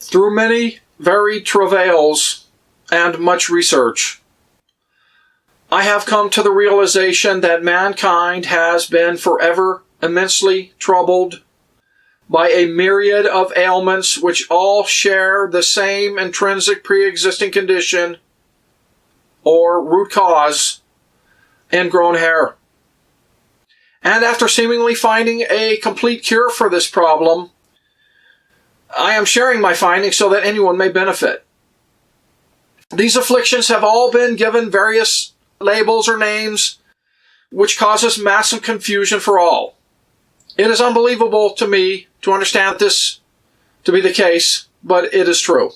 Through many varied travails and much research, I have come to the realization that mankind has been forever immensely troubled by a myriad of ailments which all share the same intrinsic pre-existing condition or root cause: ingrown hair. And after seemingly finding a complete cure for this problem, I am sharing my findings so that anyone may benefit. These afflictions have all been given various labels or names, which causes massive confusion for all. It is unbelievable to me to understand this to be the case, but it is true.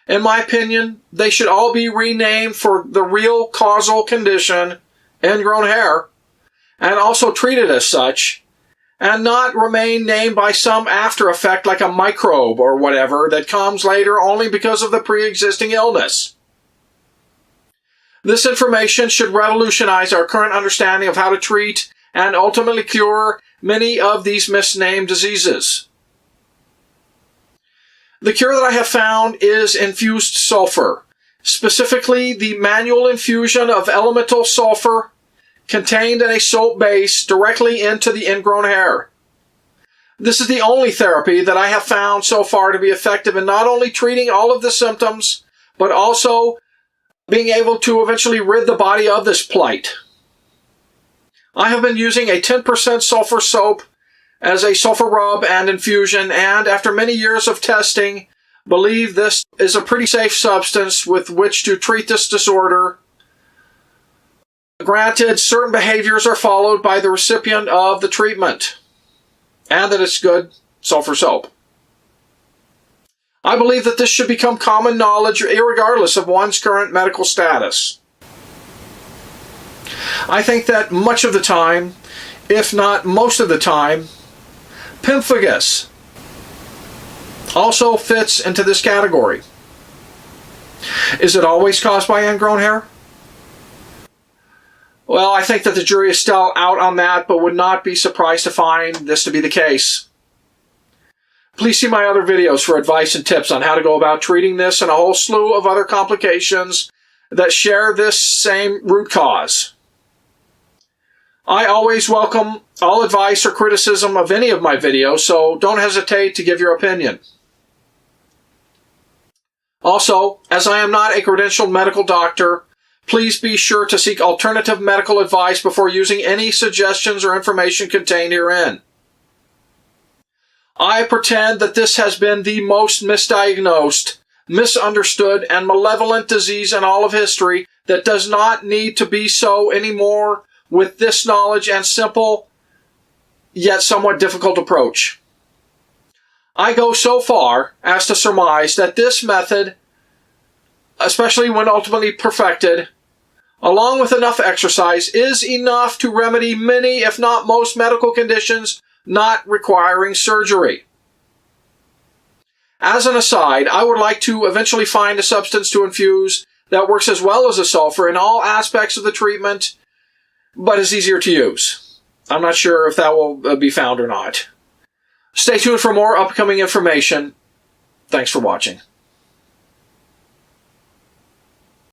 In my opinion, they should all be renamed for the real causal condition, ingrown hair, and also treated as such, and not remain named by some after effect like a microbe or whatever that comes later only because of the pre-existing illness. This information should revolutionize our current understanding of how to treat and ultimately cure many of these misnamed diseases. The cure that I have found is infused sulfur, specifically the manual infusion of elemental sulfur contained in a soap base directly into the ingrown hair. This is the only therapy that I have found so far to be effective in not only treating all of the symptoms, but also being able to eventually rid the body of this plight. I have been using a 10% sulfur soap as a sulfur rub and infusion, and after many years of testing, believe this is a pretty safe substance with which to treat this disorder. Granted, certain behaviors are followed by the recipient of the treatment, and that it's good sulfur soap. I believe that this should become common knowledge irregardless of one's current medical status. I think that much of the time, if not most of the time, Pemphigus also fits into this category. Is it always caused by ingrown hair? Well, I think that the jury is still out on that, but would not be surprised to find this to be the case. Please see my other videos for advice and tips on how to go about treating this and a whole slew of other complications that share this same root cause. I always welcome all advice or criticism of any of my videos, so don't hesitate to give your opinion. Also, as I am not a credentialed medical doctor, please be sure to seek alternative medical advice before using any suggestions or information contained herein. I pretend that this has been the most misdiagnosed, misunderstood, and malevolent disease in all of history that does not need to be so anymore with this knowledge and simple, yet somewhat difficult approach. I go so far as to surmise that this method, especially when ultimately perfected, along with enough exercise, is enough to remedy many, if not most, medical conditions not requiring surgery. As an aside, I would like to eventually find a substance to infuse that works as well as the sulfur in all aspects of the treatment, but is easier to use. I'm not sure if that will be found or not. Stay tuned for more upcoming information. Thanks for watching.